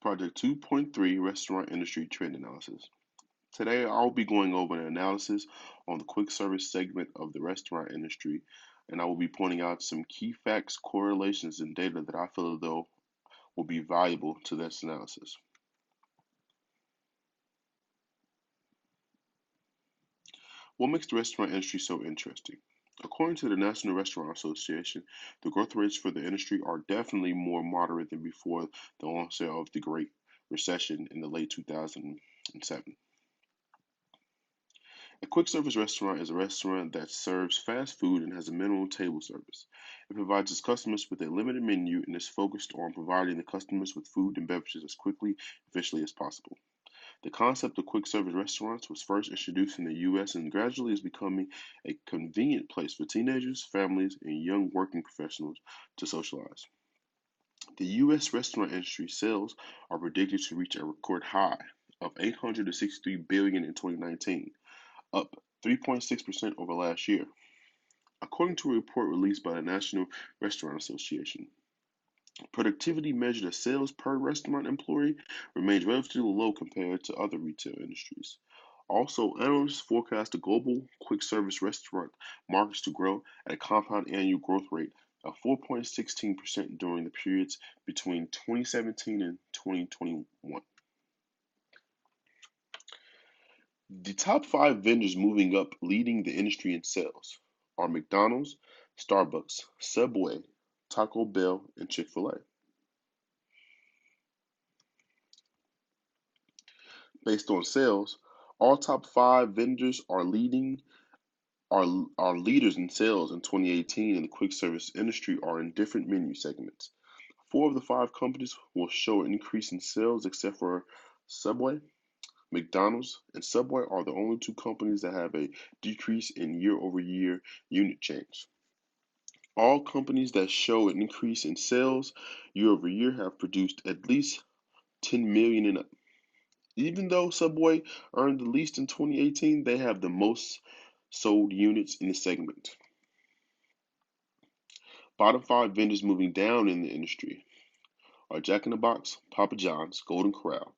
Project 2.3 Restaurant Industry Trend Analysis. Today, I'll be going over an analysis on the quick service segment of the restaurant industry, and I will be pointing out some key facts, correlations, and data that I feel as though will be valuable to this analysis. What makes the restaurant industry so interesting? According to the National Restaurant Association, the growth rates for the industry are definitely more moderate than before the onset of the Great Recession in the late 2007. A quick service restaurant is a restaurant that serves fast food and has a minimal table service. It provides its customers with a limited menu and is focused on providing the customers with food and beverages as quickly and efficiently as possible. The concept of quick service restaurants was first introduced in the US and gradually is becoming a convenient place for teenagers, families, and young working professionals to socialize. The US restaurant industry sales are predicted to reach a record high of 863 billion in 2019, up 3.6% over last year, according to a report released by the National Restaurant Association. Productivity measured as sales per restaurant employee remains relatively low compared to other retail industries. Also, analysts forecast the global quick service restaurant markets to grow at a compound annual growth rate of 4.16% during the periods between 2017 and 2021. The top five vendors moving up leading the industry in sales are McDonald's, Starbucks, Subway, Taco Bell, and Chick-fil-A. Based on sales, all top five vendors are, are leaders in sales in 2018 in the quick service industry are in different menu segments. Four of the five companies will show an increase in sales except for Subway. McDonald's and Subway are the only two companies that have a decrease in year-over-year unit change. All companies that show an increase in sales year-over-year have produced at least 10 million in. Even though Subway earned the least in 2018, they have the most sold units in the segment. Bottom five vendors moving down in the industry are Jack in the Box, Papa John's, Golden Corral,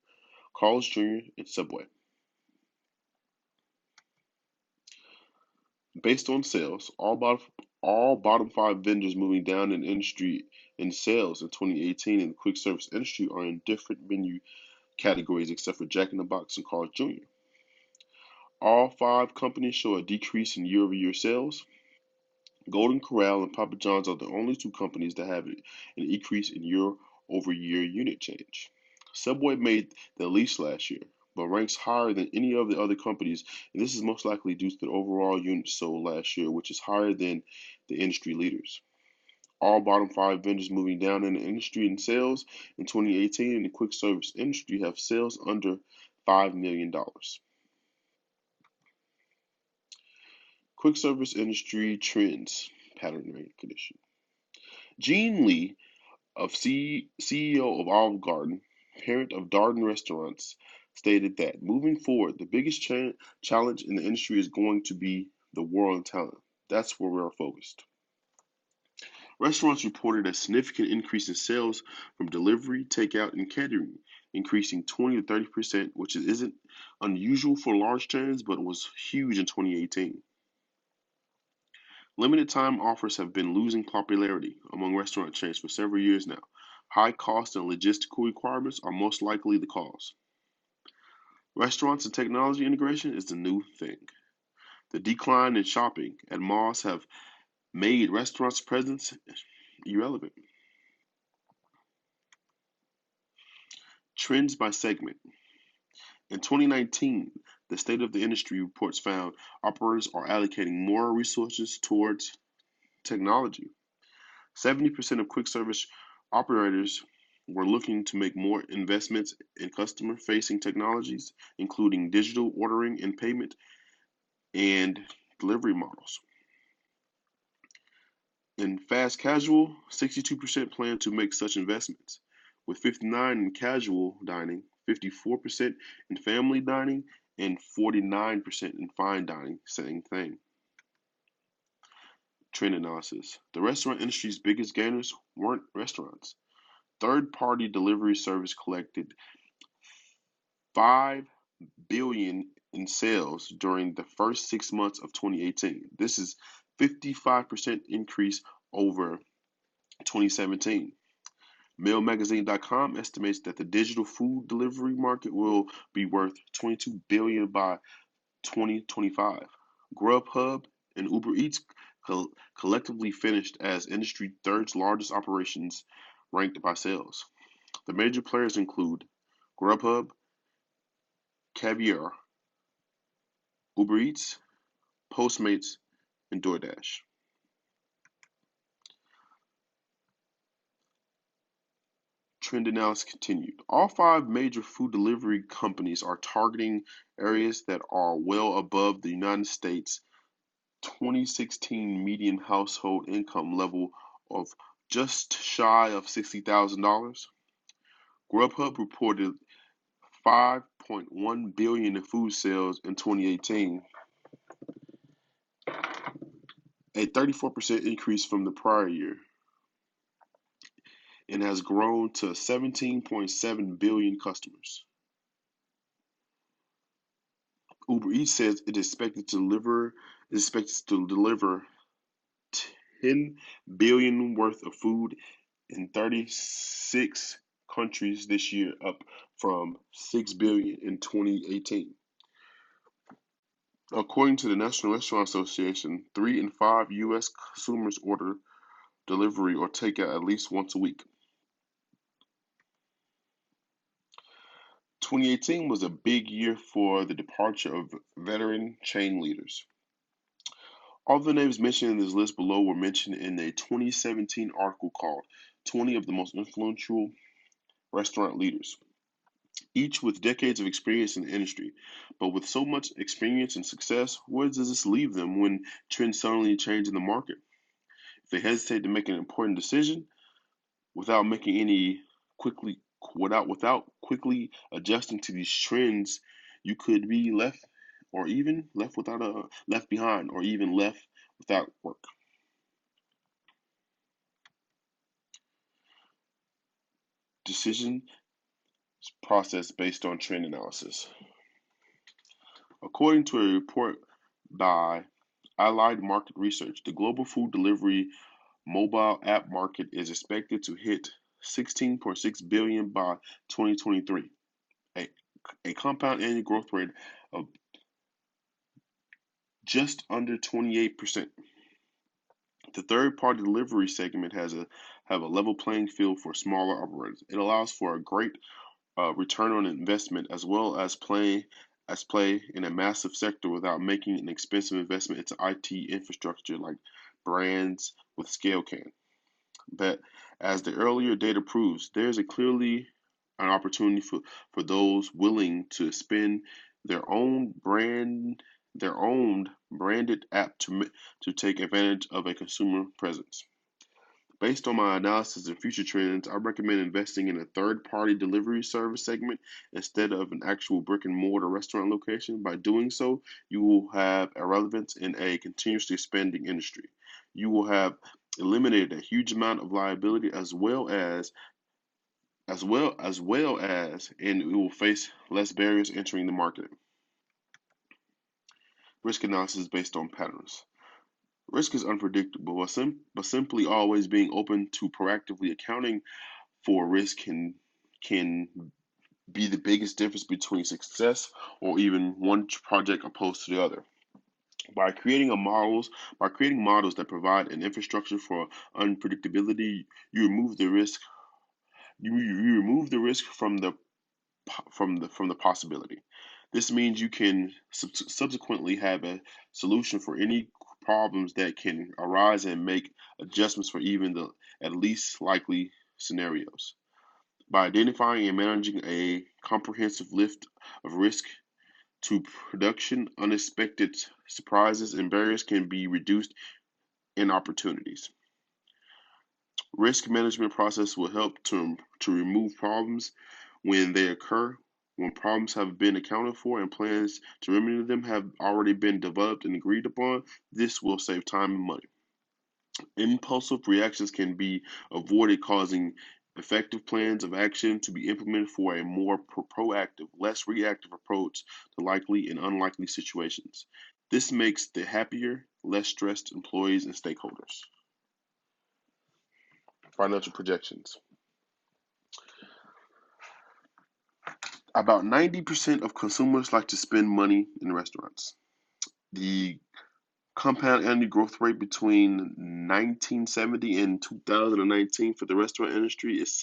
Carl's Jr., and Subway. Based on sales, all bottom five vendors moving down in industry in sales in 2018 in the quick service industry are in different menu categories except for Jack in the Box and Carl's Jr. All five companies show a decrease in year-over-year sales. Golden Corral and Papa John's are the only two companies that have an increase in year-over-year unit change. Subway made the least last year, but ranks higher than any of the other companies, and this is most likely due to the overall units sold last year, which is higher than the industry leaders. All bottom five vendors moving down in the industry in sales in 2018 in the quick service industry have sales under $5 million. Quick service industry trends, pattern recognition. Gene Lee, CEO of Olive Garden, parent of Darden Restaurants, stated that moving forward, the biggest challenge in the industry is going to be the war on talent. That's where we are focused. Restaurants reported a significant increase in sales from delivery, takeout, and catering, increasing 20 to 30%, which isn't unusual for large chains, but was huge in 2018. Limited time offers have been losing popularity among restaurant chains for several years now. High cost and logistical requirements are most likely the cause. Restaurants and technology integration is the new thing. The decline in shopping at malls have made restaurants' presence irrelevant. Trends by segment. In 2019, the State of the Industry reports found operators are allocating more resources towards technology. 70% of quick service operators were looking to make more investments in customer facing technologies, including digital ordering and payment and delivery models. In fast casual, 62% plan to make such investments, with 59% in casual dining, 54% in family dining, and 49% in fine dining, same thing. Trend analysis. The restaurant industry's biggest gainers weren't restaurants. third-party delivery service collected 5 billion in sales during the first 6 months of 2018. This is 55% increase over 2017. MailMagazine.com estimates that the digital food delivery market will be worth 22 billion by 2025. Grubhub and Uber Eats collectively finished as industry third largest operations ranked by sales. The major players include Grubhub, Caviar, Uber Eats, Postmates, and DoorDash. Trend analysis continued. All 5 major food delivery companies are targeting areas that are well above the United States 2016 median household income level of just shy of $60,000. Grubhub reported 5.1 billion in food sales in 2018, a 34% increase from the prior year, and has grown to 17.7 billion customers. Uber Eats says it is expected to deliver 10 billion worth of food in 36 countries this year, up from 6 billion in 2018. According to the National Restaurant Association, 3 in 5 U.S. consumers order delivery or takeout at least once a week. 2018 was a big year for the departure of veteran chain leaders. All the names mentioned in this list below were mentioned in a 2017 article called 20 of the Most Influential Restaurant Leaders, each with decades of experience in the industry. But with so much experience and success, where does this leave them when trends suddenly change in the market? If they hesitate to make an important decision without making any quickly without quickly adjusting to these trends, you could be left behind or even left without work. Decision process based on trend analysis. According to a report by Allied Market Research, the global food delivery mobile app market is expected to hit 16.6 billion by 2023, a compound annual growth rate of just under 28%. The third-party delivery segment have a level playing field for smaller operators. It allows for a great return on investment as well as play in a massive sector without making an expensive investment into IT infrastructure like brands with scale can. But as the earlier data proves, there's clearly an opportunity for those willing to spend their own branded app to take advantage of a consumer presence. Based on my analysis and future trends, I recommend investing in a third-party delivery service segment instead of an actual brick-and-mortar restaurant location. By doing so, you will have a relevance in a continuously expanding industry. You will have eliminated a huge amount of liability and it will face less barriers entering the market. Risk analysis based on patterns. Risk is unpredictable, but simply always being open to proactively accounting for risk can be the biggest difference between success or even one project opposed to the other. By creating models that provide an infrastructure for unpredictability, you remove the risk. You remove the risk from the possibility. This means you can subsequently have a solution for any problems that can arise and make adjustments for even the at least likely scenarios. By identifying and managing a comprehensive list of risk to production, unexpected surprises and barriers can be reduced in opportunities. Risk management process will help to remove problems when they occur. When problems have been accounted for and plans to remedy them have already been developed and agreed upon, this will save time and money. Impulsive reactions can be avoided, causing Effective plans of action to be implemented for a more proactive, less reactive approach to likely and unlikely situations. This makes the happier, less stressed employees and stakeholders. Financial projections. About 90% of consumers like to spend money in restaurants. The compound annual growth rate between 1970 and 2019 for the restaurant industry is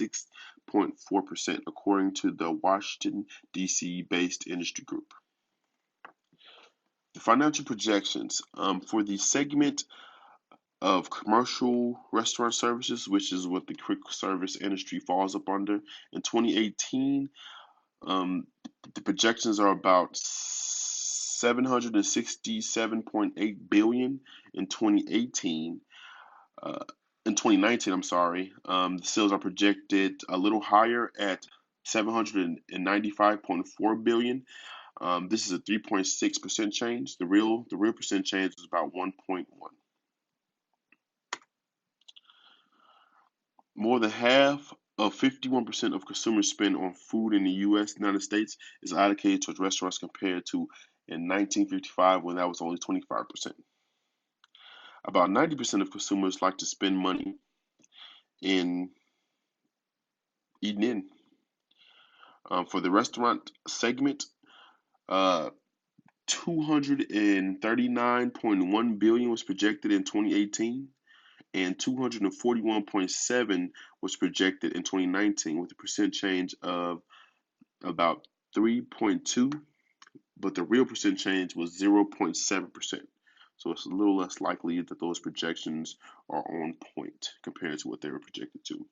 6.4%, according to the Washington, D.C. based industry group. The financial projections for the segment of commercial restaurant services, which is what the quick service industry falls up under, in 2018, the projections are about 767.8 billion in 2018. In 2019, I'm sorry, the sales are projected a little higher at 795.4 billion. This is a 3.6% change. The real percent change is about 1.1. More than half of 51% of consumer spend on food in the United States is allocated towards restaurants compared to in 1955 when that was only 25%. About 90% of consumers like to spend money in eating in. For the restaurant segment, uh, 239.1 billion was projected in 2018 and 241.7 was projected in 2019 with a percent change of about 3.2, but the real percent change was 0.7%. So it's a little less likely that those projections are on point compared to what they were projected to.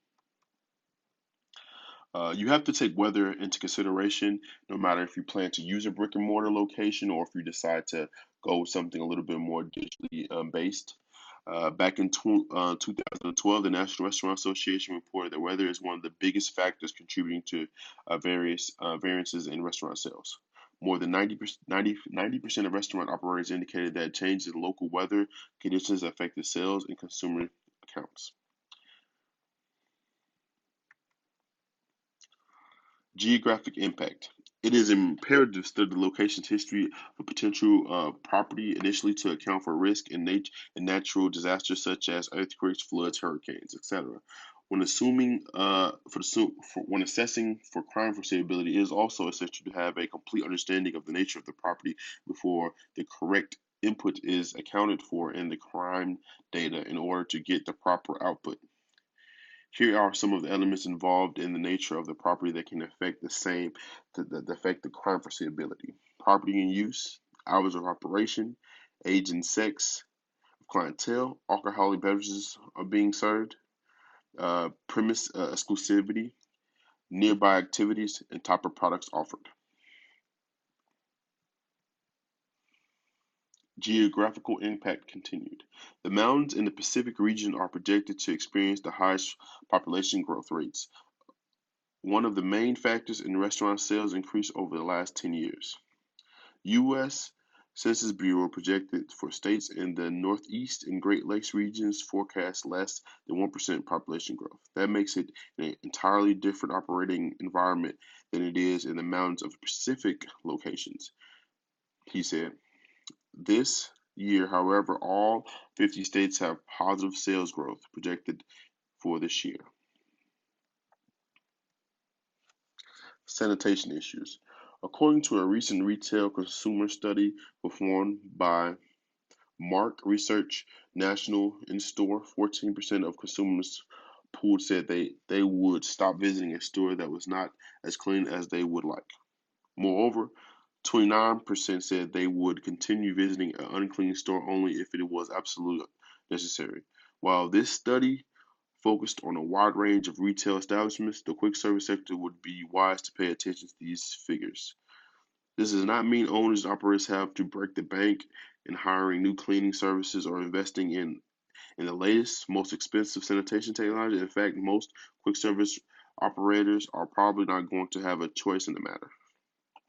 You have to take weather into consideration, no matter if you plan to use a brick and mortar location or if you decide to go with something a little bit more digitally based. Back in 2012, the National Restaurant Association reported that weather is one of the biggest factors contributing to various variances in restaurant sales. More than 90% of restaurant operators indicated that changes in local weather conditions affected sales and consumer accounts. Geographic impact. It is imperative to study the location's history of potential property initially to account for risk in nature and natural disasters such as earthquakes, floods, hurricanes, etc. When assuming when assessing for crime foreseeability, it is also essential to have a complete understanding of the nature of the property before the correct input is accounted for in the crime data in order to get the proper output. Here are some of the elements involved in the nature of the property that can affect affect the crime foreseeability. Property in use, hours of operation, age and sex of clientele, alcoholic beverages are being served, premise exclusivity, nearby activities, and type of products offered. Geographical impact continued. The mountains in the Pacific region are projected to experience the highest population growth rates, one of the main factors in restaurant sales increase over the last 10 years. U.S. Census Bureau projected for states in the Northeast and Great Lakes regions forecast less than 1% population growth. That makes it an entirely different operating environment than it is in the mountains of Pacific locations, he said. This year, however, all 50 states have positive sales growth projected for this year. Sanitation issues. According to a recent retail consumer study performed by Mark Research National in-store, 14% of consumers polled said they would stop visiting a store that was not as clean as they would like. Moreover, 29% said they would continue visiting an unclean store only if it was absolutely necessary. While this study focused on a wide range of retail establishments, the quick service sector would be wise to pay attention to these figures. This does not mean owners and operators have to break the bank in hiring new cleaning services or investing in the latest, most expensive sanitation technology. In fact, most quick service operators are probably not going to have a choice in the matter.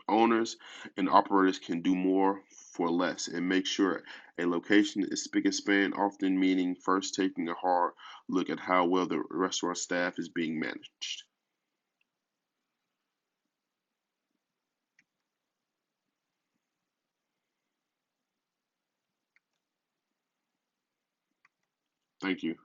Owners and operators can do more for less and make sure a location is spick and span, often meaning first taking a hard look at how well the restaurant staff is being managed. Thank you.